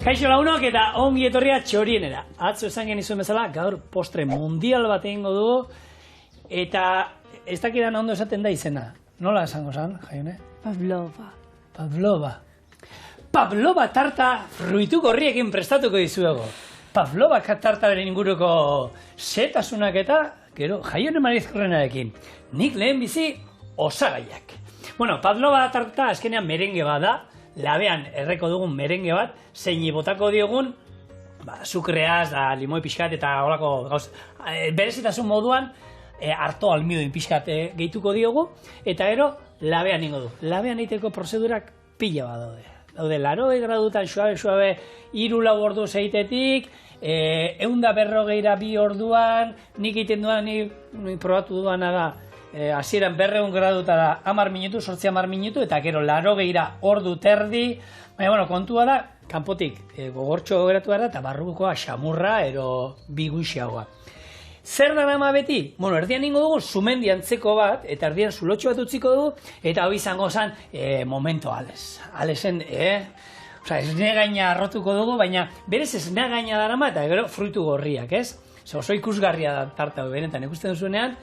Kaixo launok eta ongi etorria txorienera. Atzo esan genizuen bezala, gaur postre mundial bat egingo dugu, eta ez dakidan ondo esaten da izena. Nola esango zan, Jaione? Pavlova tarta fruitu gorriekin prestatuko dizuego. Pavlova tartaren inguruko setasunak eta, gero, Jaione Marizkorrenarekin. Nik lehen bizi osagaiak. Bueno, Pavlova tarta azkenean merenge bat da, labean erreko dugun merenge bat, zein botako diogun, azukreaz, limoi pixkat eta holako gauz, berezitasun moduan, arto almidoin pixkat gehituko diogu, eta gero, labean ingo du. Labean egiteko prozedurak pila bat daude. Daude, 80 gradutan suabe, 3-4 ordu zeitetik, 140 2 orduan, nik egiten duan, nik probatu duana da, hasieran 200 gradutara 10 minutu, 10 minutu, eta gero 80 ordu terdi, baina, bueno, kontua da, kanpotik gogortxo geratu da, eta barrukoa xamurra, ero biguixagoa. Zer da nama beti? Bueno, erdian ingo dugu, sumendi antzeko bat, eta erdian zulotxo bat utziko dugu, eta hau izango zen, momento Ales. Alesen, esne gaina arrotuko dugu, baina berez esne gaina darama, eta gero fruitu gorriak, ez? Oso ikusgarria da tarta, benetan ikusten duzunean,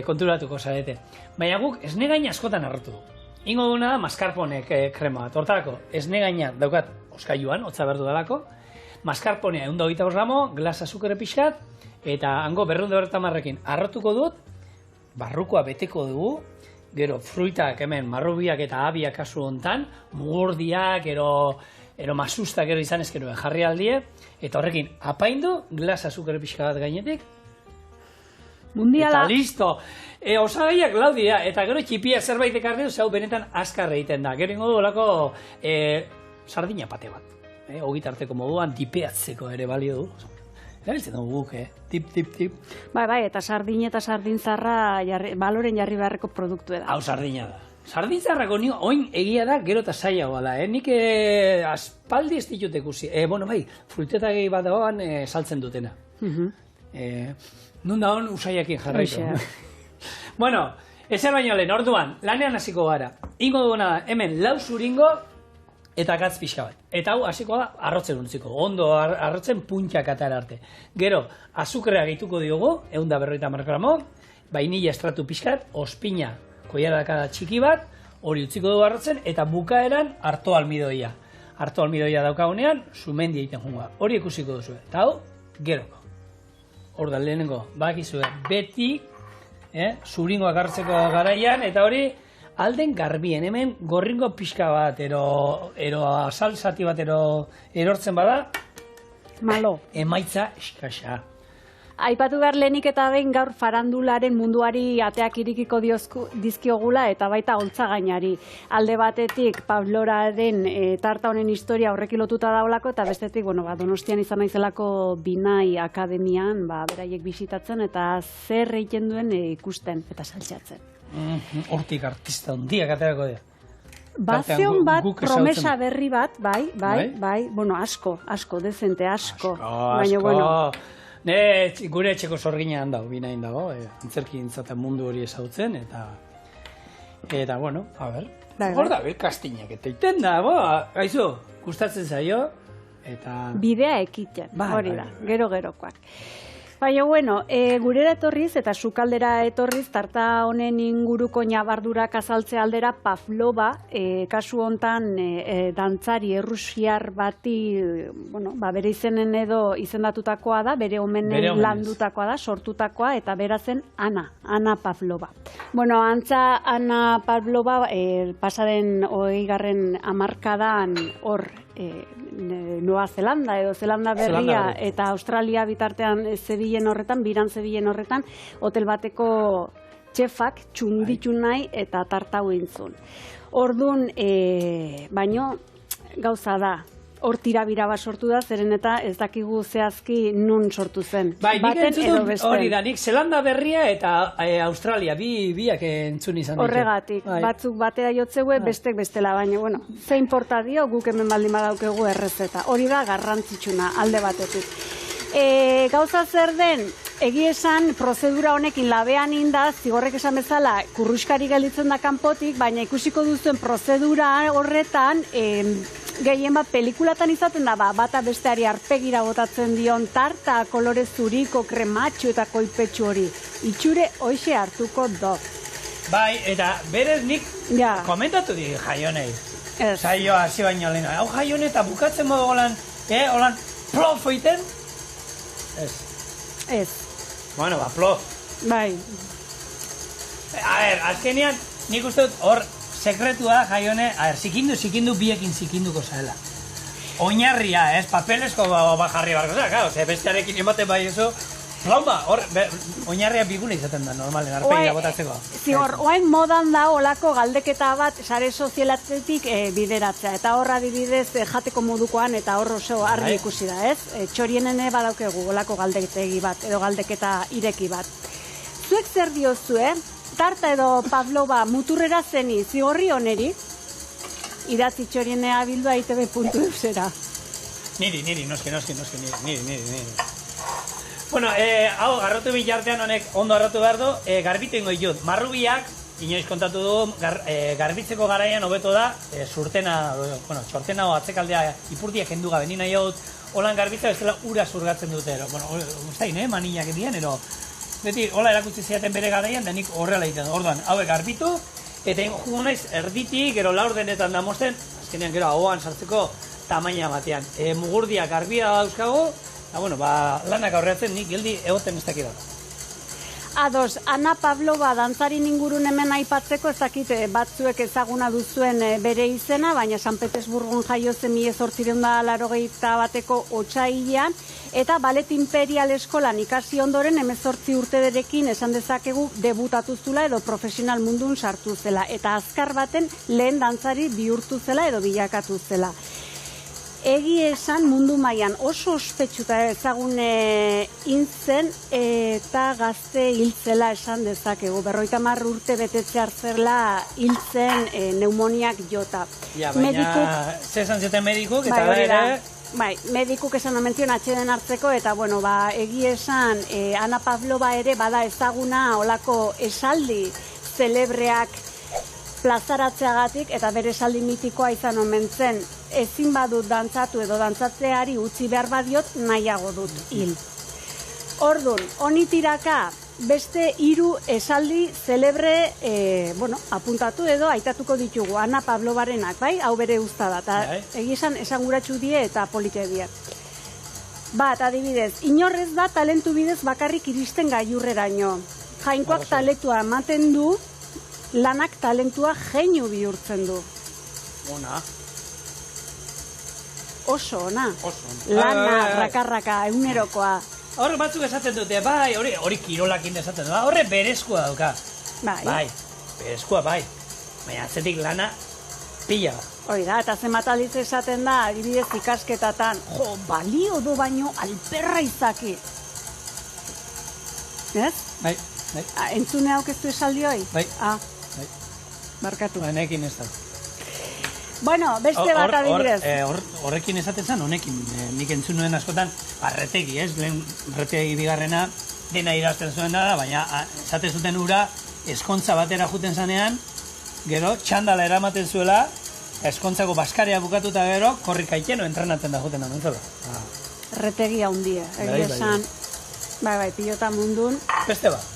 konturatuko zarete. Baina guk esne gaina askotan arrotu dugu. Ingo duguna da mascarponek krema bat. Hortarako, esne gaina daukat oskailuan, hotza berdu dalako, mascarponea 125 gramo, glas azukre pixkat, eta hango 230 arrotuko dut, barrukoa beteko dugu, gero fruitak hemen marrubiak eta abiak kasu hontan, mugurdiak, ero masustak gero izan ezkero jarri aldie, eta horrekin apaindu, glas azukre pixka bat gainetik, mundiala. Eta listo! Osagaiak Claudia, eta gero txipia zerbait ekarri du, zeu benetan azkar egiten da. Gero ingo du olako sardina pate bat. Ogitarteko moduan dipeatzeko ere balio du. Erabiltzen dugu guk, tip. Bai, eta sardin eta sardintzarra baloren jarri beharreko produktu da. Hau sardina da. Sardintzarrako nio, oin egia da, gero eta zailagoa da. Nik aspaldi ez ditut ikusi. Bai, fruiteta gehi bat dagoan saltzen dutena. Nun da hon usaiakin jarraitu. Bueno, ezer baino lehen, orduan, lanean hasiko gara. Ingo duguna da, hemen 4 zuringo eta gatz pixka bat. Eta hau hasiko da arrotzen untziko. Ondo arrotzen puntxak atara arte. Gero, azukrea gehituko diogu, 150 gramo, vainilla estratu pixkat, ospina koiarakada txiki bat, hori utziko dugu arrotzen, eta bukaeran arto almidoia. Arto almidoia daukagunean, sumendi egiten junga. Hori ikusiko duzu. Eta hau, geroko. Horda lehenengo, bakizue, beti, zuringoak hartzeko garaian, eta hori alden garbien, hemen gorringo pixka bat, ero salsati bat erortzen bada, malo. Emaitza eskasa. Aipatu behar lehenik eta behin gaur farandularen munduari ateak irikiko dizkiogula eta baita holtza gainari. Alde batetik Pavlovaren tarta honen historia horrekin lotuta daolako eta bestetik, Donostian izan naizelako Binai Akademian beraiek bisitatzen eta zer egiten duen ikusten eta saltxatzen. Hortik artista hondiak aterako dira. Bazion bat promesa berri bat, bai, asko, dezente asko. Baina, gure etxeko sorginean dago, binain dago, antzerkigintza mundu hori ezautzen, eta, a ber, hor da, kastinak, eta iten da, gaizu, gustatzen zaio, eta... Bidea ekiten, hori da, gero-gerokoak. Baina, gurera etorriz eta sukaldera etorriz, tarta honen inguruko nabardurak azaltze aldera Pavlova, kasu hontan dantzari errusiar bati, bere izenen edo izendatutakoa da, bere omenen landutakoa da, sortutakoa, eta bera zen Ana Pavlova. Antza Ana Pavlova pasaren 20. hamarkadan hor, Noa Zelanda edo Zelanda berria eta Australia bitartean biran zebilen horretan, hotel bateko txefak txunditu nahi eta tartau intzun. Orduan, baino gauza da, hor tirabira bat sortu da, zeren eta ez dakigu zehazki nun sortu zen. Bai, nik entzun hori da, nik Zelanda berria eta Australia, biak entzun izan ditu. Horregatik, batzuk batera jotzeue, bestek bestela, baina, zein porta dio, guk hemen baldin badaukegu errezeta. Hori da garrantzitsuna, alde batetik. Gauza zer den, egia esan, prozedura honekin labean inda, zigorrek esan bezala, kurruskari gelditzen da kanpotik, baina ikusiko duzuen prozedura horretan, Gehien bat pelikulatan izaten da, bata besteari arpegira botatzen dion tarta, kolore zuriko, krematxo eta koipetxu hori. Itxure hoxe hartuko do. Bai, eta berez nik komentatu di Jaionei. Saioa hasi baino lehena. Hau Jaione eta bukatzen modu holan plof oiten? Ez. Bueno, plof. Bai. Azkenean, nik uste dut hor sekretua Jaione, zikindu biekin zikinduko zaela. Oinarria, papelezko jarri barko zela, claro, bestearekin ematen bai eso, plomba, hor, oinarria bigune izaten da, normalen, arpegira botatzeko. Zigor, oain modan da olako galdeketa bat sare sozialatetik bideratzea, eta horra adibidez jateko modukoan, eta hor oso argi ikusi da, ez? Txorienen badaukegu olako galdeketegi bat, edo galdeketa ireki bat. Zuek zer diozue, tarta edo pavlova muturrera zeni zigorri oneri, idatzi txorienea bildua itb.eusera. Niri, noski, niri. Bueno, hau, garrotu bilartean honek ondo garrotu behar du, garbitu ingo ditut. Marrubiak, inoiz kontatu du, garbitzeko garaian hobeto da, txortena o atzekaldea ipurtiak hendu gabe, nina jodut, holan garbitza bestela ura zurgatzen dute, ustain, maniak dian, beti, hola erakutsi ziaten bere garaian, da nik horrela egiten. Orduan, hauek garbitu, eta jugu naiz erditik, gero laurdenetan da mosten, azkenean gero ahoan sartzeko tamaina batean. Mugurdiak garbia dauzkagu, lanak aurreatzen nik geldi egoten ez dakit. Ados, Ana Pavlova dantzarin ingurun hemen aipatzeko, ez dakit batzuek ezaguna duzuen bere izena, baina San Petersburgon jaio zen 1881 bateko otsailean, eta Ballet Imperial Eskolan ikasi ondoren 18 urtederekin esan dezakegu debutatu zula edo profesional mundun sartu zela, eta azkar baten lehen dantzari bihurtu zela edo bilakatu zela. Egi esan mundu mailan oso ospetsuta ezagune hintzen eta gazte hiltzela esan dezakegu. 50 urte betetze hartzela hiltzen neumoniak jota. Baina, zesan zuten medikuk eta ere... Bai, medikuk esan omentzion atxeden hartzeko eta, egi esan Ana Pavlova ere bada ezaguna olako esaldi zelebreak plazaratzeagatik eta bere esaldi mitikoa izan omentzen ezin badut dantzatu edo dantzatzeari utzi behar badiot nahiago dut hil. Ordun, honi tiraka beste 3 esaldi zelebre apuntatu edo aitatuko ditugu Ana Pavlovarenak, bai? Hau bere uzta da, eta egizan esanguratsu die eta polite die. Bat, adibidez, inorrez da talentu bidez bakarrik iristen gailurreraino. Jainkoak talentua ematen du, lanak talentua jeinu bihurtzen du. Ona. Oso ona. Lana, rakarraka, egunerokoa. Hor batzuk esaten dute, bai, hori kirolakin esaten dute, horre berezkoa dauka. Bai, berezkoa bai. Baina atzetik lana pila. Hori da, eta zenbat aldiz esaten da, adibidez ikasketatan, balio do baino alperra izaki. Ez? Bai. Entzune haukeztu esaldi hoi? Bai. Barkatu. Honekin ez da. Bueno, beste bat adibidez. Horrekin esaten zen, honekin. Nik entzun nuen askotan, retegi, ez? Lehen retegi bigarrena dena irazten zuen da, baina esaten zuten ura eskontza batera juten zanean, gero txandala eramaten zuela, eskontzako baskarea bukatuta gero, korrika itxeno entrenatzen da juten amentzela. Retegi handia, egia esan. Bai, pilota mundun. Beste bat.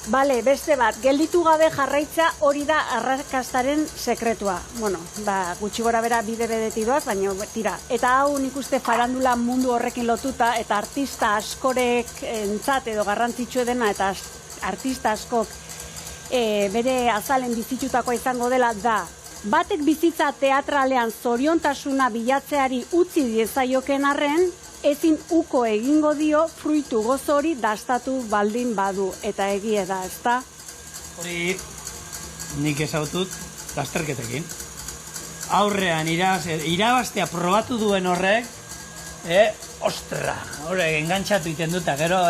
Bale, beste bat, gelditu gabe jarraitza hori da arrakastaren sekretua. Gutxi gora bera bide bedetidoaz, baina tira. Eta hau nik uste farandula mundu horrekin lotuta, eta artista askorek entzat edo garrantzitsu dena, eta artista askok bere azalen bizitutakoa izango dela da. Batek bizitza teatralean zoriontasuna bilatzeari utzi diezaioken arren, ezin uko egingo dio fruitu gozo hori dastatu baldin badu. Eta egie da, ezta? Hori nik ezautut lasterketekin. Aurrean irabaztea probatu duen horrek, ostra, horrek engantzatu iten duta, gero,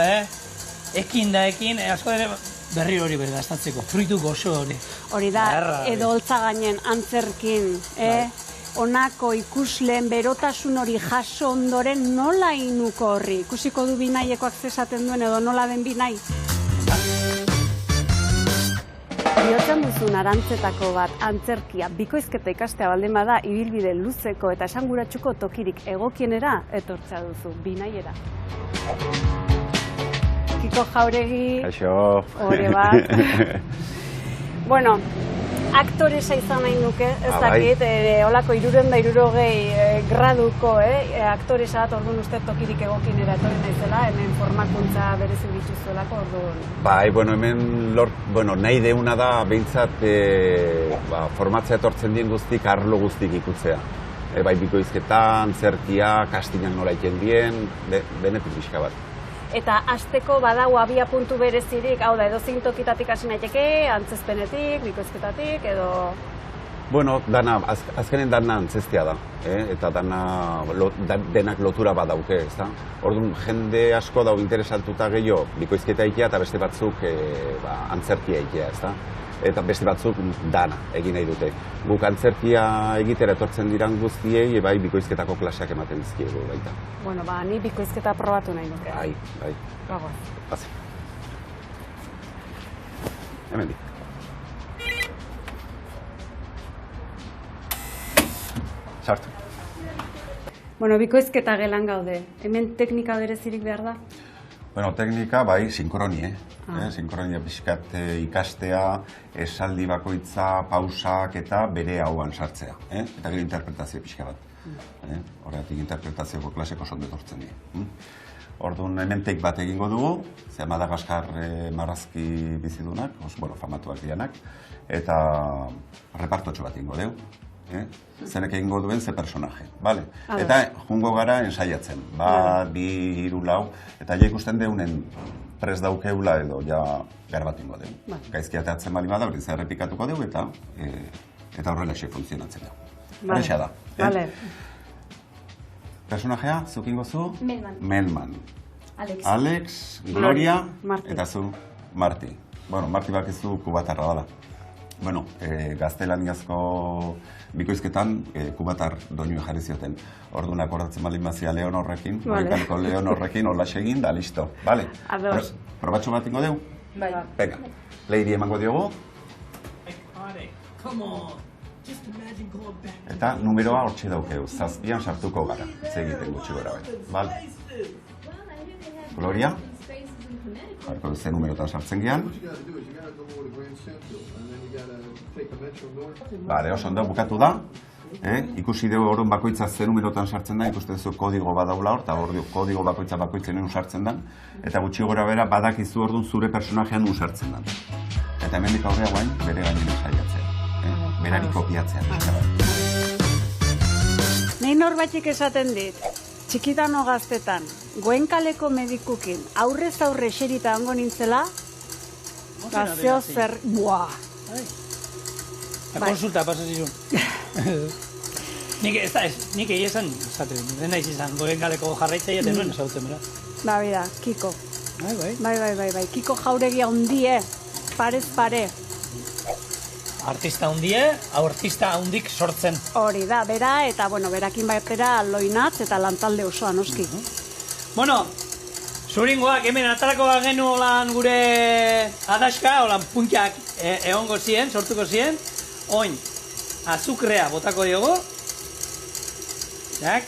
ekin, asko ere berri hori berdastatzeko, fruitu gozo hori. Hori da, edo holtza gainen antzerkin, honako ikusleen berotasun hori jaso ondoren nola inuko horri? Ikusiko du binaiekoak zesaten duen edo nola den binai? Bihotzean duzun arantzetako bat antzerkia bikoizketa ikastea baldin bada ibilbide luzeko eta esanguratsuko tokirik egokienera etortzea duzu, binaiera. Kiko Jauregi, hore bat. Bueno, aktoresa izan nahi nuke, ez dakit, holako 360 graduko aktoresa bat, orduan uste tokirik egokinera etorri naizela, hemen formakuntza berezu dituzuelako, orduan. Bai, bueno, nahi deuna da, behintzat, formatzea etortzen dien guztik, arlo guztik ikutzea. Bai, bikoizketan, zerkia, kastinak nola iken dien, benetik pixka bat. Eta hasteko badau abia puntu berezirik, hau da, edo zein tokitatik hasi naiteke, antzezpenetik, bikoizketatik, edo... Bueno, azkenen dana antzestea da, eta denak lotura bat dauke, ez da? Orduan, jende asko dau interesatuta gehiago bikoizketa ikea eta beste batzuk antzerkia ikea, ez da? Eta beste batzuk dana egin nahi dute. Guk antzerkia egitera etortzen diran guztiei, bai bikoizketako klaseak ematen dizkiegu baita. Bueno, ni bikoizketa probatu nahi nuke. Bai. Bagoaz. Bazi. Hemen di. Sartu. Bueno, bikoizketa gelan gaude. Hemen teknika berezirik behar da? Bueno, teknika, bai, sinkronia. Sinkronia pixkat ikastea, esaldi bakoitza, pausak eta bere hauan sartzea. Eta gero interpretazio pixka bat. Horregatik interpretazioko klaseko sonde etortzen dira. Orduan, hemen tek bat egingo dugu, ze Madagaskar marrazki bizidunak, famatuak dianak, eta repartotxo bat egingo dugu. Zenek egingo duen ze personaje, bale? Eta jungo gara ensaiatzen, bat, bi, hiru, lau, eta ja ikusten deunen prest daukeula edo ja garbat ingo dugu. Gaizki ateatzen bali bada, hori errepikatuko dugu eta horrela xe funtzionatzen dugu. Horrexa da. Personajea, zuk ingo zu? Melman. Alex, Gloria, eta zu, Marti. Bueno, Marti bakizu kubatarra dala. Bueno, gaztelaniazko bikoizketan kubatar doinue jarri zioten. Orduan akordatzen baldin bazia Leonorrekin, Mohikaneko Leonorrekin, hola segin, da listo. Bale? Probatxo bat ingo dugu? Bai. Venga, Lady emango diogu. Eta numeroa hortxe daukeu, zazpian sartuko gara, zegiten gutxi gora bai. Bale? Gloria? Jarko duze numerotan sartzen gehan. Bale, oso ondo bukatu da. Ikusi dugu orduan bakoitza ze numerotan sartzen da, ikusten zu kodigo badaula hor, eta kodigo bakoitzen nun sartzen da. Eta gutxi gora bera badakizu orduan zure personajean nun sartzen da. Eta hemendik aurrea guain bere gainen saiatzea. Berari kopiatzea. Nei norbaitik esaten dit, txikitan o gaztetan, Goenkaleko medikukin aurrez aurre eserita ongo nintzela, gazteo zer... Buah! La konsulta pasazizun. Nik egia esan, dena izan, Goenkaleko jarraitza eta nuen esauten bera. Ba, bida, Kiko. Bai. Kiko Jauregia hundie, parez pare. Artista hundie, artista hundik sortzen. Hori da, bera, eta, berakin batera loinatz eta lantalde osoa, noski. Bueno, zuringoak hemen atarako genu holan gure adaska, holan puntiak egongo ziren, sortuko ziren. Oin, azukrea botako diogo. Jak.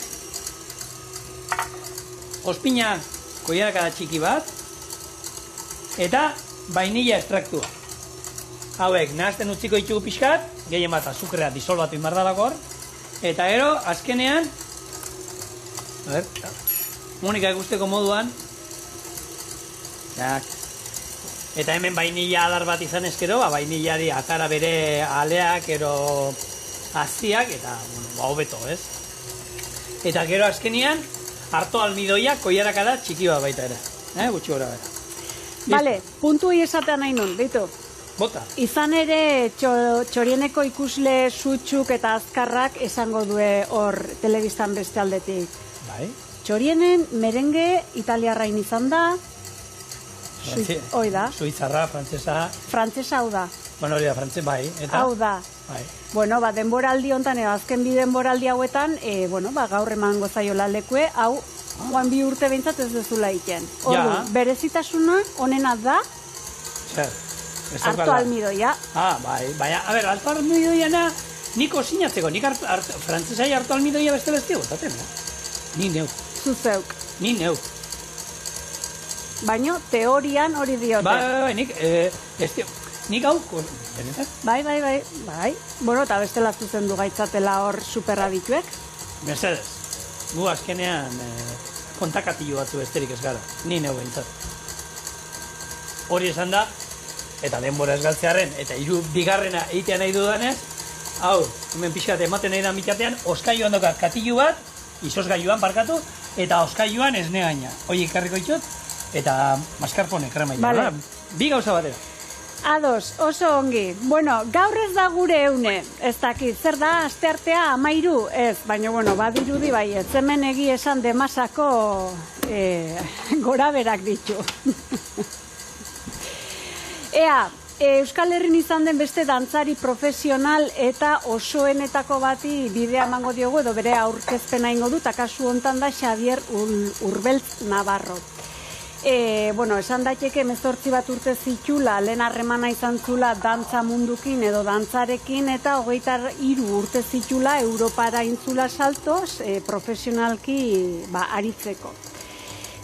Ospina koiarakada txiki bat. Eta vainilla estraktua. Hauek, nahazten utziko ditugu pixkat, gehien bat azukrea disolbatu inbardalako hor. Eta gero, azkenean, Monika ikusteko moduan, eta hemen vainilla adar bat izan ezkero, vainillari atara bere aleak, ero aztiak, eta hobeto, ez? Eta gero azkenean, harto almidoia koiarakada txiki bat baita ere, gutxi gora bera. Bale, puntuei esatea nahi nun, ditu. Bota. Izan ere txorieneko ikusle sutxuk eta azkarrak esango due hor telebistan beste aldetik. Bai. Txorienen merengue italiarrain izan da. Hoi da. Suitzarra, frantzesa. Frantzesa hau da. Bueno, hori da, frantzesa, bai. Hau da. Bai. Bueno, denboraldi hontan, azken bi denboraldi hauetan, gaur emango zaiola lekue, hau, joan bi urte behintzat ez dezula iken. Ordu, berezitasuna honena da. Zer. Harto almidoia. Bai, baina, a ber, harto almidoiana niko sinatzeko, nik frantzesai harto almidoia beste botaten, Ni neuk. Zuzeuk. Ni neuk. Baina teorian hori diote. Bai, nik hau, Bai. Bueno, eta bestela zuzendu gaitzatela hor superabituek. Mercedes, gu azkenean kontakatilu batzu besterik ez gara, ni neu behintzat. Hori esan da, eta denbora ez galtzearen, eta bigarrena egitea nahi dudanez, hau, hemen pixkat ematen nahi da mitatean, oskailuan dokat katilu bat, izosgailuan parkatu, eta oskailuan esne gaina. Hoi ikarriko itxot, eta mascarpone krema Vale. Bi gauza batera. Ados, oso ongi. Bueno, gaur ez da gure eune, ez dakit, zer da, asteartea 13, ez, baina, bueno, badirudi bai, ez hemen egi esan demasako gora berak ditu. Ea, Euskal Herrin izan den beste dantzari profesional eta osoenetako bati bidea emango diogu edo bere aurkezpena ingo du, eta kasu hontan da Xavier Urbeltz Navarro. Bueno, esan daiteke 18 bat urte zitula, lehen harremana izan zula dantza mundukin edo dantzarekin, eta 23 urte zitula Europara intzula saltoz, profesionalki aritzeko.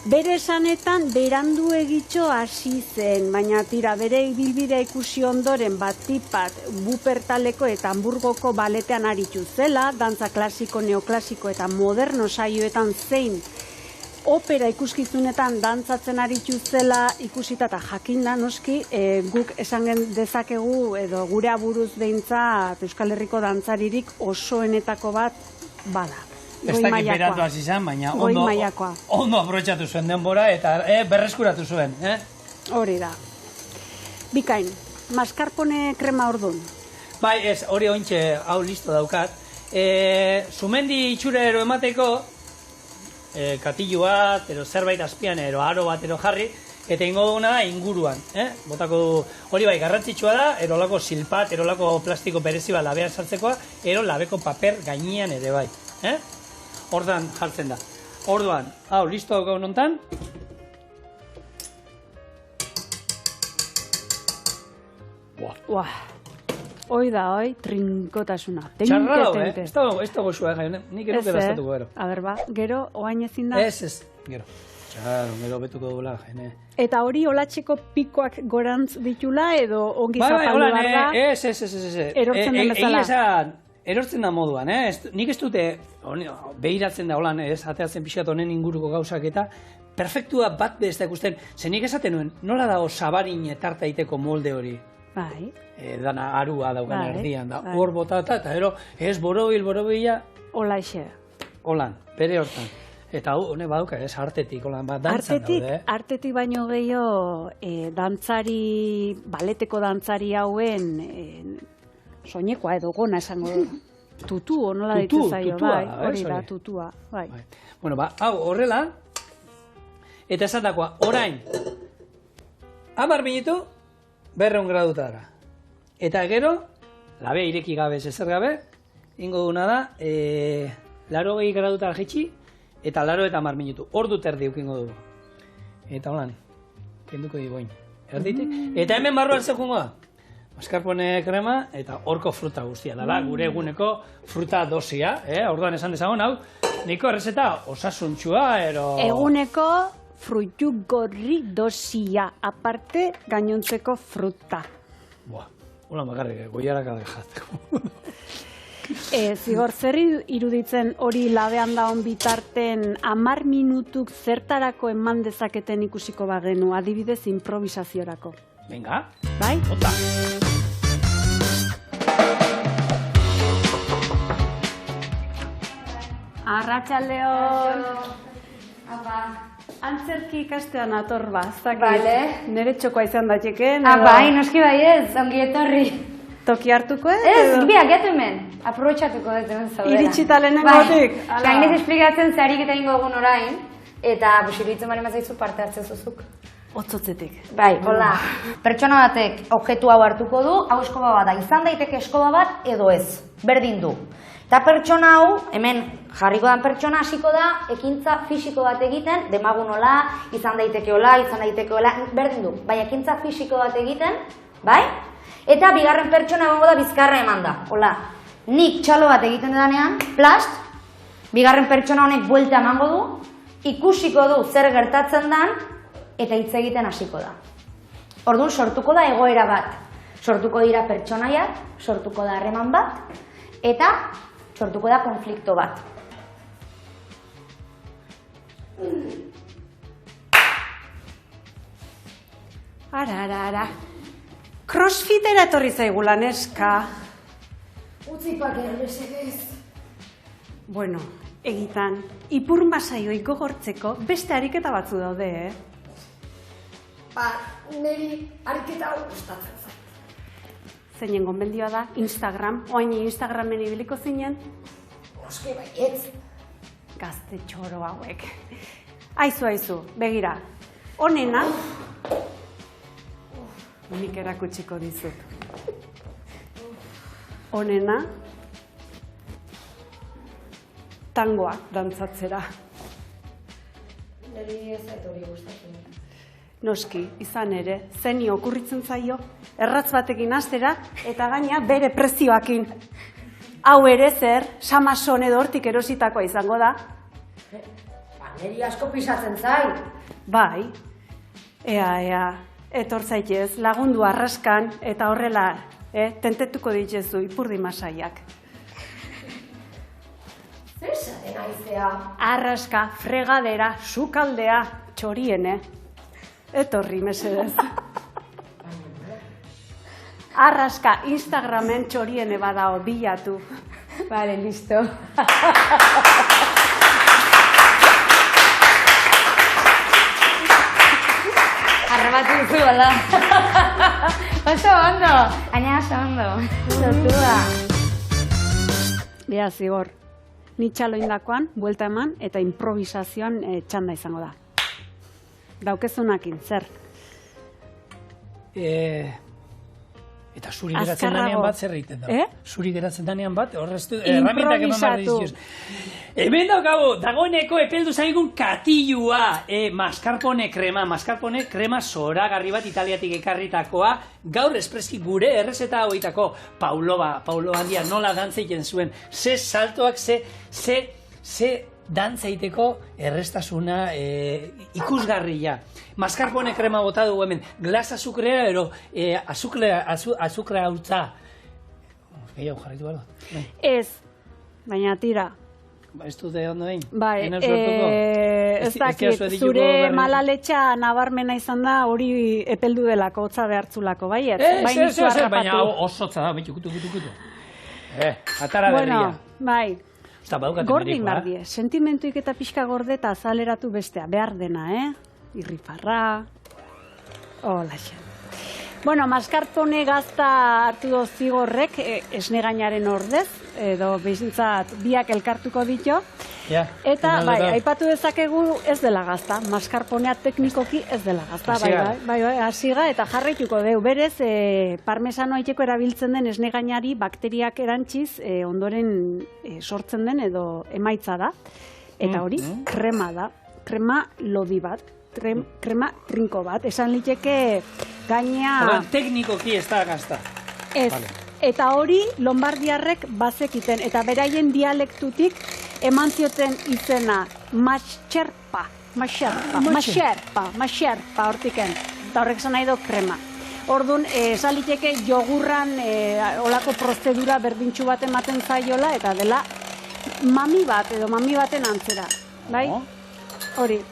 Bere esanetan berandu egitxo hasi zen, baina tira bere ibilbidea ikusi ondoren batipat Wuppertaleko eta Hamburgoko baletean aritu zela, dantza klasiko, neoklasiko eta moderno saioetan zein opera ikuskizunetan dantzatzen aritu zela ikusita eta jakinda noski, guk esan dezakegu edo gure aburuz behintzat Euskal Herriko dantzaririk osoenetako bat bada. Ez dakit beratu hasi zen, baina ondo aprobetxatu zuen denbora eta berreskuratu zuen. Hori da. Bikain, mascarpone krema ordun. Bai, ez, hori ointxe hau listo daukat. Sumendi itxurero emateko, katilu bat, ero zerbait azpian, ero aro bat, ero jarri, eta ingo duguna da inguruan. Botako hori bai garrantzitsua da, ero lako silpat, ero lako plastiko berezi bat labean sartzekoa, ero labeko paper gainean ere bai. Ordan jartzen da. Orduan, hau, listo daukau nontan. Buah. Hoi da, trinkotasuna. Txarra dago, ez dago zua, nik gero geraztatuko gero. A ber, gero, oain ezin da? Ez, gero. Txarro, gero betuko dugula, jene. Eta hori olatxeko pikoak gorantz ditula edo ongi zapaldu behar da? Ez. Erortzen den bezala. Erortzen da moduan, nik ez dute, behiratzen da holan, ateatzen pixkat honen inguruko gauzak eta perfektua bat bezta ikusten, ze nik esaten nuen, nola dago sabarin tarta iteko molde hori? Bai. Dana arua daukan erdian da, hor botata, eta ero, ez borobila. Hola ixe. Holan, bere hortan. Eta hone baduka, ez artetik, holan, dantzan daude. Artetik baino gehiago, dantzari, baleteko dantzari hauen, soinekoa edo gona esango tutu, nola ditu zaio, bai, hori da, tutua, bai. Bueno, hau horrela, eta esandakoa, orain, 10 minutu, 200 gradutara. Eta gero, labe ireki gabe, ezer gabe, ingo duna da, 80 gradutara jitsi, eta 10 minutu, ordu terdi ukingo dugu. Eta holan, kenduko digoin, erditik. Eta hemen barruan zekungo da, mascarpone krema eta horko fruta guztia dela, gure eguneko fruta dosia, orduan esan dezagon, hau, niko errezeta osasuntxua, ero... Eguneko fruitu gorri dosia, aparte gainontzeko fruta. Buah, hola makarrik, goiaraka dejateko. Zigor, zer iruditzen hori labean daun bitarten 10 minutuk zertarako eman dezaketen ikusiko bagenu, adibidez improvisaziorako? Venga. Bai? Ota. Arratsaldeon. Antzerki ikastean ator ba, ez dakit. Nere txokoa izan daiteke. Bai, noski bai ez, ongi etorri. Toki hartuko ez? Ez, biak getu hemen. Aprobetxatuko dut hemen zaudela. Iritxita lehenengotik. Gainez esplikatzen zarik eta ingo egun orain. Eta iruditzen bari mazaizu parte hartzen zuzuk. Otzotzetik. Bai, hola. Pertsona batek objektu hau hartuko du, hau eskoba bat da. Izan daiteke eskoba bat edo ez. Berdin du. Eta pertsona hau, hemen jarriko dan pertsona hasiko da, ekintza fisiko bat egiten, demagun hola, izan daiteke hola, berdin du. Bai, ekintza fisiko bat egiten, bai? Eta bigarren pertsona egongo da bizkarra eman da. Hola, nik txalo bat egiten danean, plast, bigarren pertsona honek buelta emango du, ikusiko du zer gertatzen dan, eta hitz egiten hasiko da. Orduan sortuko da egoera bat. Sortuko dira pertsonaiak, sortuko da harreman bat, eta sortuko da konflikto bat. Ara. Crossfitera etorri zaigula, neska. Utzipak erbesedez. Bueno, egitan, ipur masaioa gogortzeko beste ariketa batzu daude, Neri ariketa hau gustatzen zait. Zeinen gonbendioa da, Instagram, oain Instagramen ibiliko zinen. Oske baietz. Gazte txoro hauek. Aizu, begira. Honena, nik erakutsiko dizut. Honena, tangoa dantzatzera. Neri ez zait hori gustatzen. Noski, izan ere, zeni okurritzen zaio, erratz batekin hastera eta gaina bere prezioakin. Hau ere zer, Samason edo hortik erositakoa izango da. Neri asko pisatzen zai. Bai, ea, etor zaitez, lagundu arraskan eta horrela, tentetuko ditzezu ipurdi masaiak. Zer esaten aizea? Arraska, fregadera, sukaldea, txoriene. Etorri, mesedez. Arraska, Instagramen txoriene badao, bilatu. Vale, listo. Arrebatu duzu, bala. Oso ondo. Aina oso ondo. Zotua. Bea, zigor. Ni txalo indakoan, buelta eman, eta improvisazioan txanda izango da. Daukezunakin, zer? Eta zuri geratzen danean bat zer egiten da. Zuri geratzen danean bat, horreztu, erramintak eman behar dizioz. Hemen dagoeneko epeldu zaigun katilua, mascarpone krema zoragarri bat Italiatik ekarritakoa, gaur espreski gure errezeta hauetako Paulo handia nola dantza egiten zuen, ze saltoak, ze dantza egiteko errestasuna ikusgarria. Mascarpone krema bota dugu hemen, glas azukrea ero azukrea hautza. Gehiago jarritu behar da. Ez, baina tira. Ez dute ondo egin? Bai, ez dakit, zure malaletxa nabarmena izan da hori epeldu delako, hotza behartzulako, bai? Ez, baina osotza da, kutu. Atara berria. Bai. Gordin bardie, sentimentuik eta pixka gorde eta azaleratu bestea, behar dena, irrifarra, holaxe. Bueno, mascarpone gazta hartu zigorrek esnegainaren ordez, edo behintzat biak elkartuko ditu. Eta, bai, aipatu dezakegu ez dela gazta, mascarponea teknikoki ez dela gazta. Bai, hasiga eta jarraituko deu. Berez, parmesano haiteko erabiltzen den esnegainari bakteriak erantziz ondoren sortzen den edo emaitza da. Eta hori, krema da, krema lodi bat. Krema trinko bat, esan liteke gaina... Teknikoki ez da gazta. Ez, eta hori lombardiarrek bazekiten, eta beraien dialektutik eman zioten izena maxerpa hortiken, eta horrek esan nahi do krema. Orduan, esan liteke jogurran olako prozedura berdintxu bat ematen zaiola, eta dela mami bat edo mami baten antzera, bai? Hori.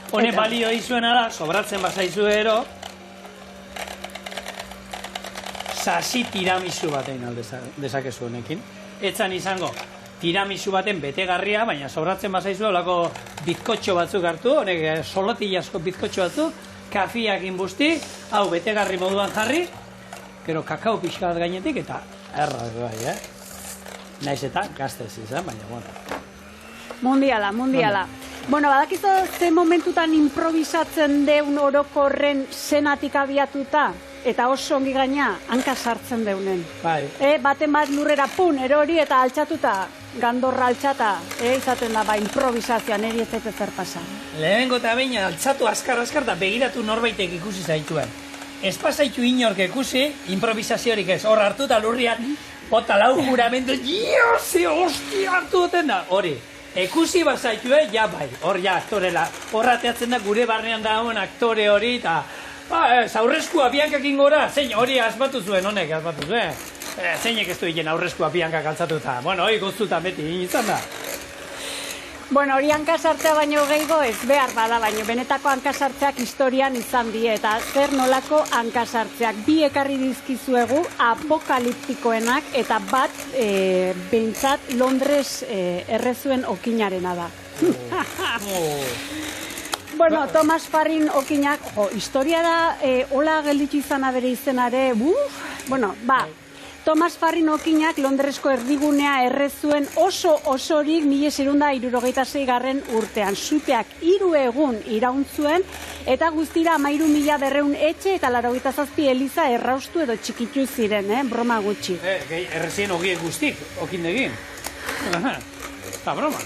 Hone balio izuena da, sobratzen bazaizu ero, sasi tiramisu batein aldezakezu honekin. Etzan izango, tiramisu baten betegarria, baina sobratzen bazaizu olako bizkotxo batzuk hartu, honek solotillasko bizkotxo batzuk, kafiak inbusti, hau betegarri moduan jarri, gero kakao pixka bat gainetik, eta erraz bai, Naiz eta gaztez izan, baina, bueno. Mundiala. Bueno, badakizu ze momentutan improvisatzen deun orokorren zenatik abiatuta, eta oso ongi gaina, hanka sartzen deunen. Bai. Baten bat lurrera pun, erori eta altxatuta, gandorra altxata, izaten da, improvisazioan eri ez zer pasa. Lehenengo eta baina altxatu askar eta begiratu norbaitek ikusi zaituen. ez pasaitu inork ikusi, improvisaziorik ez, hor hartu eta lurrian, bota lau juramendu, ze hostia hartu duten da, hori. Ekusi bazaitu, ja bai, hor ja aktorela, horrateatzen da gure barnean dagoen aktore hori, eta aurreskua biankakin gora, zein hori asmatu zuen, honek asmatu zuen. Zeinek ez du egin aurreskua biankak altzatuta, bueno, hori goztuta beti izan da. Bueno, hori hankasartzea baino gehiago ez behar bada, baino benetako hankasartzeak historian izan die, eta zer nolako hankasartzeak. Bi ekarri dizkizuegu apokaliptikoenak, eta bat behintzat Londres errezuen okinarena da. Bueno, Thomas Farrin okinak, historia da, hola gelditu izana bere izenare, bueno, Thomas Farrin okinak Londresko erdigunea errezuen osorik 1776 urtean. Suteak 3 egun iraun zuen, eta guztira 1300 etxe eta 87 eliza erraustu edo txikitu ziren, broma gutxi. Errezien ogiek guztik, okindegin. Eta broma.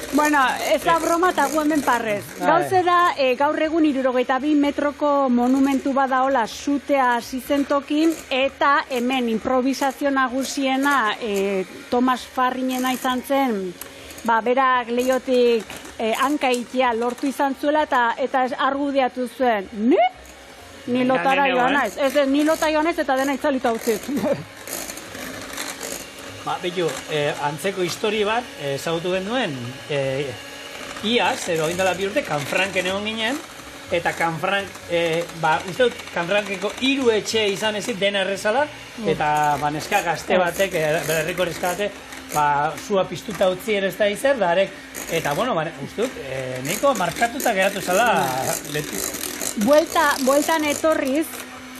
Bueno, ez da broma eta gu hemen parrez. Gauze da, gaur egun 62 metroko monumentu badaola sutea hasi zen tokin, eta hemen improvisazio nagusiena Thomas Farrinena izan zen, berak lehiotik hankaitea lortu izan zuela, eta argudiatu zuen, ni lotara joan naiz. Ez, ni lota joan naiz eta dena itzalita utzit. Behitu, antzeko histori bat, ezagutu genuen, iaz, edo indala bi urte, Kanfranken egon ginen, eta Kanfrank, uste dut, Kanfrankeko 3 etxe izan ezit dena errezala, eta neska gazte batek, berriko neska batek, zua piztuta utzi ere ez da izer, da arek, eta bueno, uste dut, nahiko markatuta geratu zala letu. Bueltan etorriz,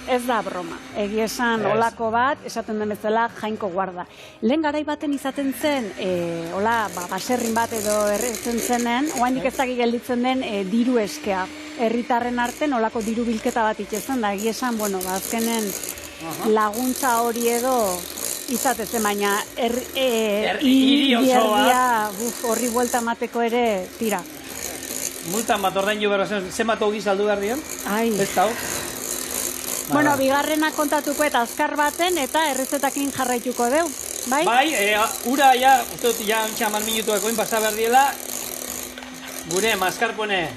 ez da broma. Egia esan olako bat, esaten den bezala jainko guarda. Lehen garai baten izaten zen, baserrin bat edo erretzen zenen, oainik ez dakik gelditzen den diru eskea. Herritarren arten olako diru bilketa bat itxezen, da egia esan, azkenen laguntza hori edo izatezen, baina hiri horri buelta mateko ere tira. Multan bat ordain jo berra zen, zenbat hogi saldu behar dion? Ez da, Bueno, bigarrena kontatuko eta azkar baten eta errezetakin jarraituko deu, bai? Bai, ura ja, uste dut, ja antxaman minutuak oin pasa behar diela, gure mascarpone,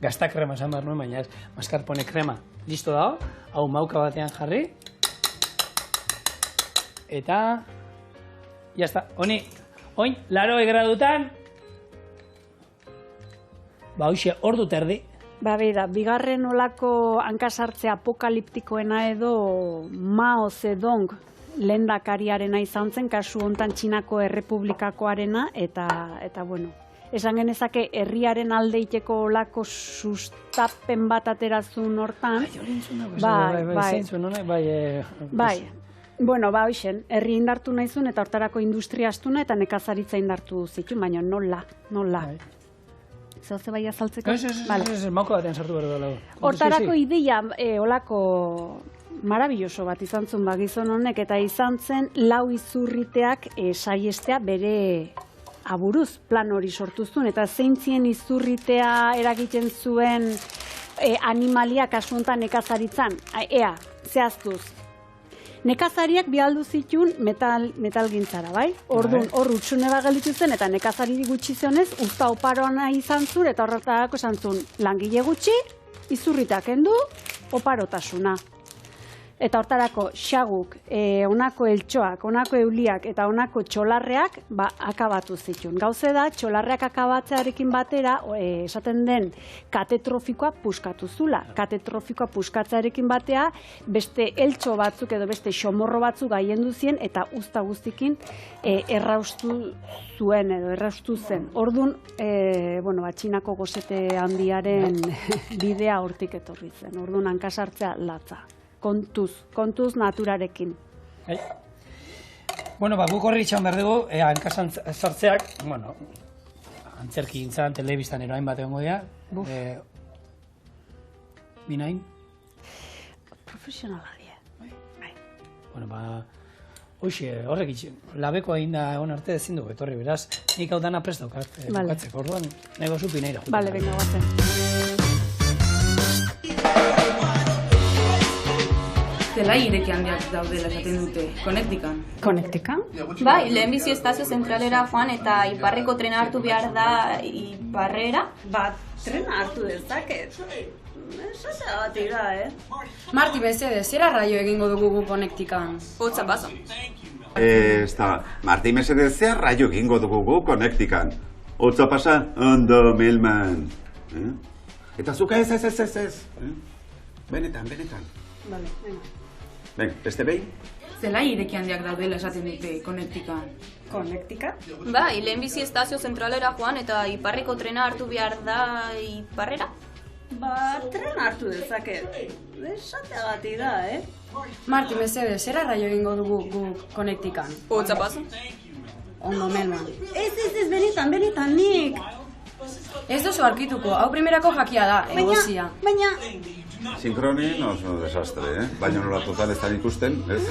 gazta krema esan behar nuen, baina ez, mascarpone krema, listo dago, hau mauka batean jarri, eta, jazta, oin, 80 gradutan, hoxe, ordu terdi, bigarren olako hankasartze apokaliptikoena edo Mao Zedong lehendakariarena izan zen, kasu hontan Txinako Errepublikakoarena, eta bueno, esan genezake herriaren alde iteko olako sustapen bat aterazun hortan. Bueno, hoxen, herri indartu nahizun eta hortarako industria astuna eta nekazaritza indartu zituen, baina nola. Zauze bai azaltzeko? Ez, mauko batean sartu behar dela. Hortarako ideia olako marabilloso bat izan zuen gizon honek, eta izan zen 4 izurriteak saiestea bere aburuz plan hori sortu zuen, eta zeintzien izurritea eragiten zuen animalia kasu honetan nekazaritzan. Zehaztuz. Nekazariak bialdu zituen metalgintzara, bai? Orduan, hor utxune bat gelditu zen, eta nekazari gutxi zionez, uzta oparoana izan zuen, eta horretarako esan zuen, langile gutxi, izurritak kendu, oparotasuna. Eta hortarako xaguk, honako eltxoak, honako euliak eta honako txolarreak akabatu zituen. Gauze da, txolarreak akabatzearekin batera, esaten den katetrofikoa puskatu zula. Katetrofikoa puskatzearekin batea, beste eltxo batzuk edo beste xomorro batzuk gaiendu zien, eta uzta guztikin erraustu zuen edo erraustu zen. Orduan, Txinako gozete handiaren bidea hortik etorri zen. Orduan, hankasartzea latza. Kontuz naturarekin. Guk horri itxan behar dugu, hankasan sartzeak, antzerki gintzan, telebistan eroain bat egongo dira. Binain? Profesionala dira. Hoxe, horrek itxe, labeko egin da egon arte ezin dugu etorri, beraz, nik hau dana prest daukat, bukatzeko, orduan, nego zupi nahi da. Bale, venga, guazen. Zelai ireki handiak daudela esaten dute, Konektikan. Konektika? Bai, lehenbizi estazio zentralera joan eta iparreko trena hartu behar da iparrera. Trena hartu dezaket. Esate bati da, Marti, bezede, zera raio egingo dugu gu Konektikan? Hotza paso. Ez da, Marti mesedez, zer raio egingo dugu gu Konektikan. Hotza pasa, ondo, Milman. Eta zuka ez. Benetan. Bale, venga. Venga, beste behin? Zelai ireki handiak daudela esaten dute, Konektikan. Konektika? Bai, lehenbizi estazio zentralera joan eta iparreko trena hartu behar da iparrera. Trena hartu dezaket. Esate bati da, Marti, bezede, zera raio egingo dugu gu Konektikan? Hotza paso. Ondo, Melman. Ez, benetan, nik. Ez duzu arkituko, hau primerako jakia da, egozia. Baina... Sinkronin oso desastre, Baina nola total ez da ikusten, ez?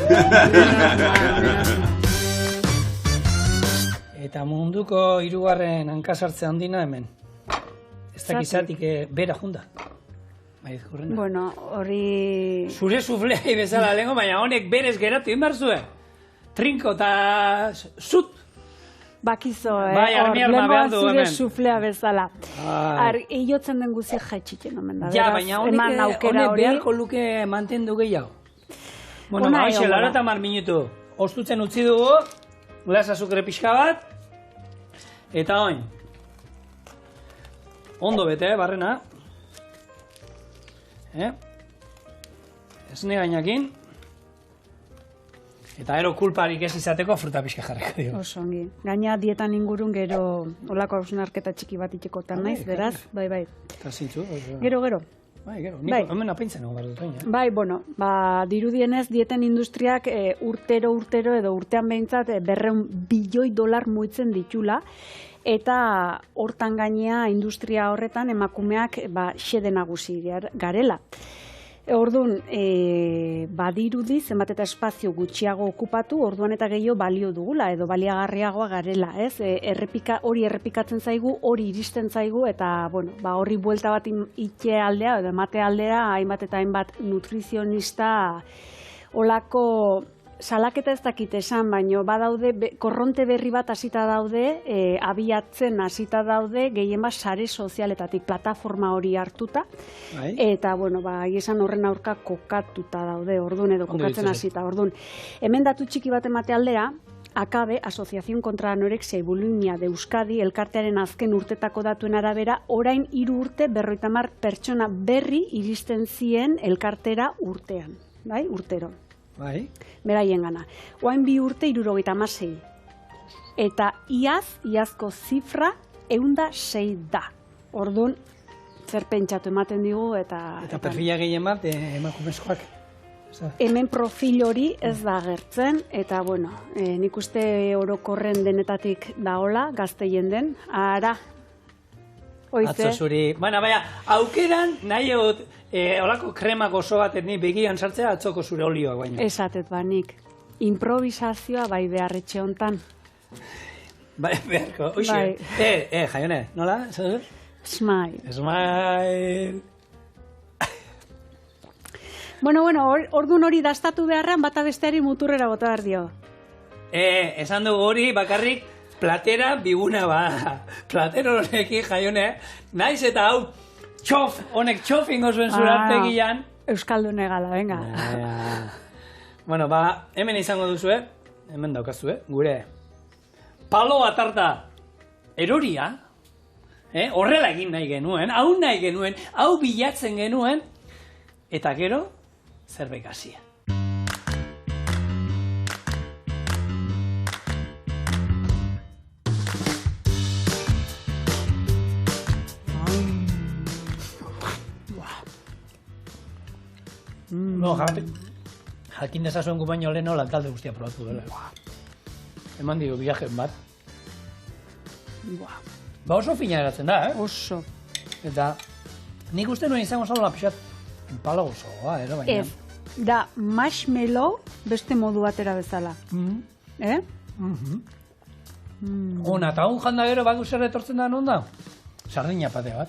Eta munduko hirugarren hankasartze handina hemen. Ez dakizatik bera junda. Bueno, hori... Zure sufleai bezala lengo, baina honek berez geratu inbar zuen. Trinko eta zut. Bakizo, Bai, armi-arma behar du zure hemen. suflea bezala. Iotzen den guzi jaitxitzen omen da. Ja, baina honek beharko luke mantendu gehiago. Bueno, haixe, 80 minutu. Ostutzen utzi dugu, glas azukre pixka bat, eta oin. Ondo bete, barrena. Esne gainakin. Eta ero kulparik ez izateko fruta pixka jarriko dio. Oso ongi. Gaina dietan ingurun gero olako hausnarketa txiki bat itxekotan naiz, beraz, bai. Eta zintzu. Gero. Bai, gero. Nik hemen apaintzen hau behar dut. Bai, bueno, dirudienez dieten industriak urtero edo urtean behintzat $200 bilioi muitzen ditula. Eta hortan gainea industria horretan emakumeak xede nagusi garela. Orduan, badirudi zenbat eta espazio gutxiago okupatu, orduan eta gehiago balio dugula edo baliagarriagoa garela, ez? Hori errepikatzen zaigu, hori iristen zaigu eta, bueno, horri buelta bat itxe aldea edo emate aldera hainbat eta hainbat nutrizionista olako salaketa ez dakit esan, baino badaude korronte berri bat hasita daude, abiatzen hasita daude, gehien bat sare sozialetatik plataforma hori hartuta, eta, bueno, esan horren aurka kokatuta daude, orduan edo kokatzen hasita, orduan. Hemen datu txiki bat emate aldera, AKABE, Asociación contra la Anorexia y Bulimia de Euskadi, elkartearen azken urtetako datuen arabera, orain 3 urte 50 pertsona berri iristen zien elkartera urtean, bai, urtero. Bai. Beraien gana. Oain 2 urte 76. Eta iazko zifra 106 da. Orduan, zer pentsatu ematen digu eta... Eta perfila gehien bat emakumezkoak. Hemen profil hori ez da agertzen, eta, bueno, nik uste orokorren denetatik daola, gazteien den, ara, oize. Atzo zuri, baina, aukeran nahi egot, olako kremak oso bat ni begian sartzea atzoko zure olioak baina. Esatet nik. Improvisazioa bai beharretxe hontan. Bai, beharko, oixe. Jaione, nola? Smile. Bueno, ordun hori dastatu beharrean bata besteari muturrera bota behar dio. Esan dugu hori bakarrik platera biguna Platero honekin Jaione, naiz eta hau honek txofingo zuen zurartegian. Euskaldune gala, venga. Bueno, hemen izango duzu, hemen daukazu, gure paloa tarta eroria, horrela egin nahi genuen, hau bilatzen genuen, eta gero, zerbait hasia. Jakin dezazuen gu baino leheno lantalde guztia probatu dela. Eman dio viajen bat. Oso fina eratzen da, Oso. Eta nik uste nuen izango zalola pixat empalagozoa, baina... da marshmallow beste modu batera bezala. Ona, eta hon janda gero badu zer etortzen da non da? Sardina pate bat.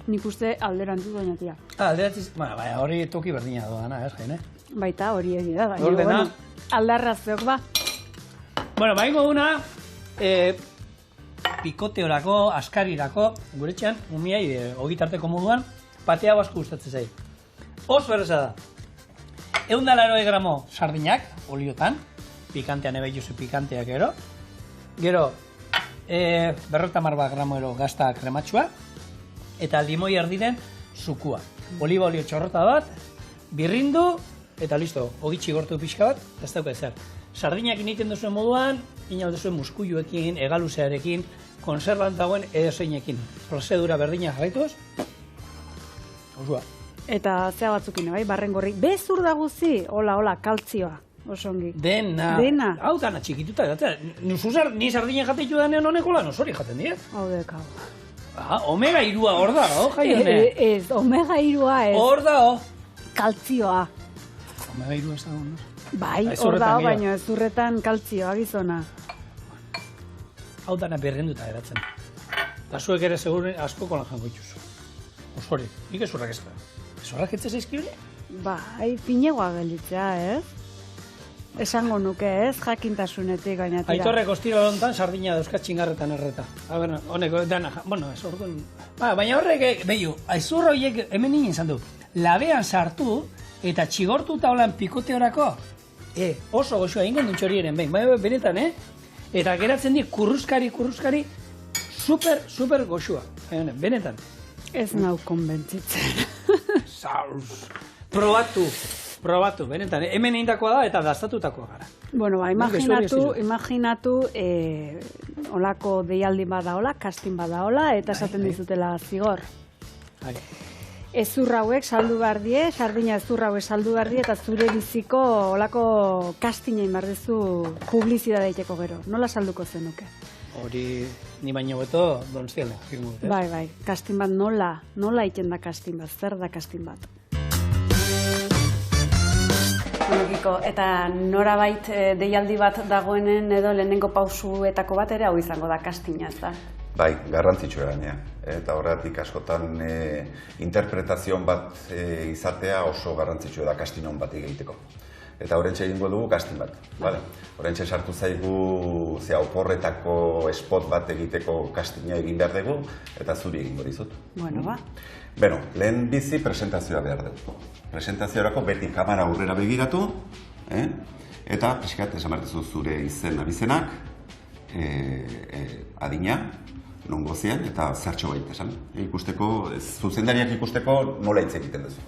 Nik uste alderantuz baina tira. Alderatziz, hori toki berdina doana, jene? Baita hori egia da, baina, Ordena. aldarrazeok ba. Bueno, baingo una, pikoteorako, askarirako, gure txan, umiai, ogitarteko moduan, patea asko gustatzen zait. Oso erreza da. 180 gramo sardinak, oliotan, pikantean ebe juzu pikanteak gero. Gero, 50 gramo ero gazta krematxua, eta limoi erdiren zukua. Oliba olio txorrota bat, birrindu, eta listo, ogitxi gortu pixka bat, ez dauka ezer. Sardinak initen duzuen moduan, inau duzuen muskuiluekin, egaluzearekin, konservan dagoen edozeinekin. Prozedura berdina jarraituz, osua. Eta zea batzukin, bai, barrengorri. Bezur da guzi, hola, kaltzioa, osongi. Dena. Hau dana txikituta, ni sardina jateitu danean honeko lan osori jaten dira. Hau dekau. Omega 3a hor da, jaione. Ez, omega 3a ez. Hor da, kaltzioa. Omega 3a ez dago, no? Bai, hor da, baina ez urretan kaltzioa gizona. Hau dana berrenduta eratzen. Eta zuek ere segure asko kolan jango ituzu. Osori, nik ezurrak ez da. Ezurrak ez zaizkibile? Bai, finegoa gelditzea, ez? Esango nuke, ez? Jakintasunetik gaina tira. Aitorrek ostiro lontan sardina dauzkat txingarretan erreta. Honeko, dana, bueno, ez orduan... Baina horrek, behiu, aizurra horiek hemen nien izan du. Labean sartu eta txigortuta holan pikoteorako, oso goxoa ingen duntxorieren, benetan, Eta geratzen di kurruskari, super goxoa. Benetan. Ez nau konbentzitzen. Zauz. Probatu, benetan. Hemen eindakoa da eta dastatutakoa gara. Bueno, imaginatu olako deialdi badaola, casting badaola, eta esaten dizutela zigor. Ezur hauek saldu behar die, sardina ezur hauek saldu behar die, eta zure biziko olako castinga inbardezu publizidadea iteko gero. Nola salduko zenuke? Hori ni baino beto Donostian. Bai, casting bat nola iten da casting bat, zer da casting bat? Eta norabait deialdi bat dagoenen edo lehenengo pausuetako bat ere hau izango da castinga, ez da? Bai, garrantzitsua gainea. Eta horretik askotan interpretazion bat izatea oso garrantzitsua da casting on bat egiteko. Eta horrentxe egingo dugu casting bat. Horrentxe sartu zaigu oporretako spot bat egiteko castinga egin behar dugu, eta zuri egingo dizut. Bueno, ba. Beno, lehen bizi presentazioa behar dugu. Presentaziorako beti kamera aurrera begiratu, eta pixkat esamartezu zure izen abizenak, adina, non gozian, eta zertxo baita esan. Zuzendariak ikusteko nola hitz egiten duzu.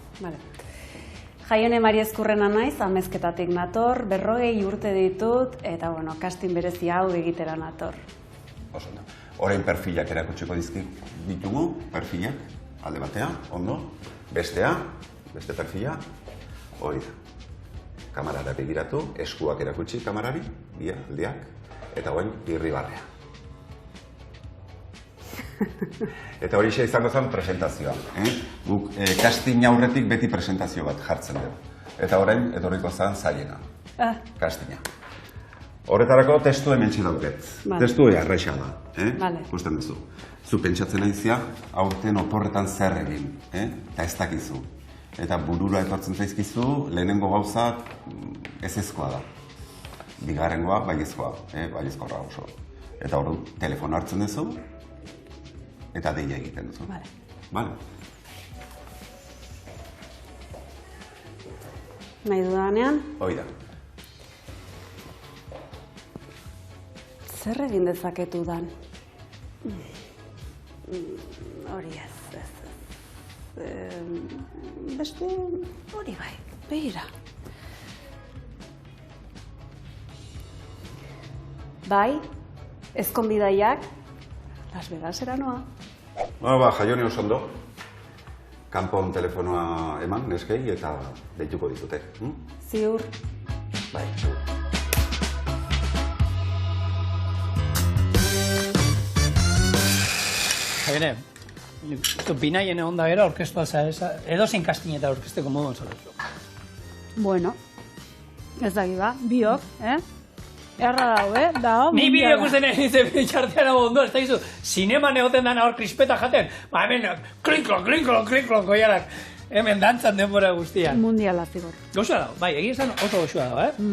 Jaione Mari Ezkurrena naiz, amezketatik nator, 40 urte ditut, eta casting berezi hau egitera nator. Oso, orain perfilak erakutsiko ditugu, perfilak, alde batea, ondo, beste perfila, hori da. Kamarara begiratu, eskuak erakutsi kamarari, aldiak, eta orain irribarrea. Eta hori izango zen presentazioa. Guk casting aurretik beti presentazio bat jartzen dugu. Eta orain etorriko zen zailena. Castinga. Horretarako testu hemen txedauket. Testu arraixa da. Gusten duzu. Zu pentsatzen aizia, aurten oporretan zer egin. Eta ez dakizu. Eta burura etortzen zaizkizu, lehenengo gauza ezezkoa da. Bigarrengoa baiezkoa. Baiezkoa oso. Eta hori telefona hartzen duzu, eta deia egiten duzu. Bale. Nahi dudanean? Hoi da. Zer egin dezaketu dan? Hori ez. Beste hori bai, begira. Bai, ezkonbidaiak, Las Vegasera noa. Jaione oso ondo. Kanpon telefonoa eman, neskei, eta deituko dizute. Ziur. Bai, ziur. Jaione, Binaien egon da gero, orkestua edo zein kastineta orkesteko moduan zaudezu. Bueno, ez da giba, biok, Erra dau, dao. Ni bideo ikusten egin txartean hau ondo, ez da izu, zineman egoten dana hor krispeta jaten, ba hemen klinklon, goiarak, hemen dantzan denbora guztian. Mundiala zigor. Goxua dago, bai, egia esan oso goxua dago,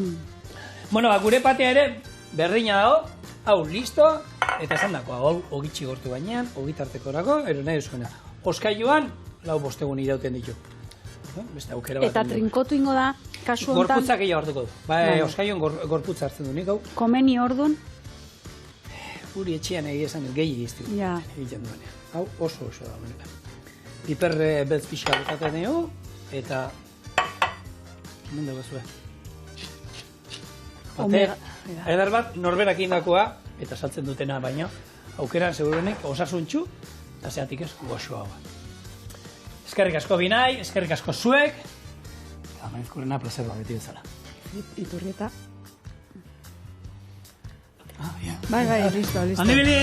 Bueno, gure patea ere, berdina dago, hau listo, eta esan dakoa, hau ogitxi gortu gainean, ogitartekorako, ero nahi duzuena. Oskailuan, 4-5 irauten ditu. Beste aukera bat. Eta trinkotu ingo da, kasu honetan... Gorputzak gehiago hartuko du. Bai, oskailuan gorputza hartzen du nik, hau. Komeni ordun? Guri etxean egia esan gehi egiztu. Ja. Egiten duenean. Hau oso da, benetan. Piper beltz pixka betaten dugu, eta... Hemen dugu zuen. Eder bat, norberak indakoa, eta saltzen dutena baino, aukeran seguruenik osasuntxu, eta zeatik ez goxoa bat. Eskerrik asko Binai, eskerrik asko zuek, eta Marizkurrena placer bat beti bezala. Iturrieta. Bien. Bai, listo. Handi bili!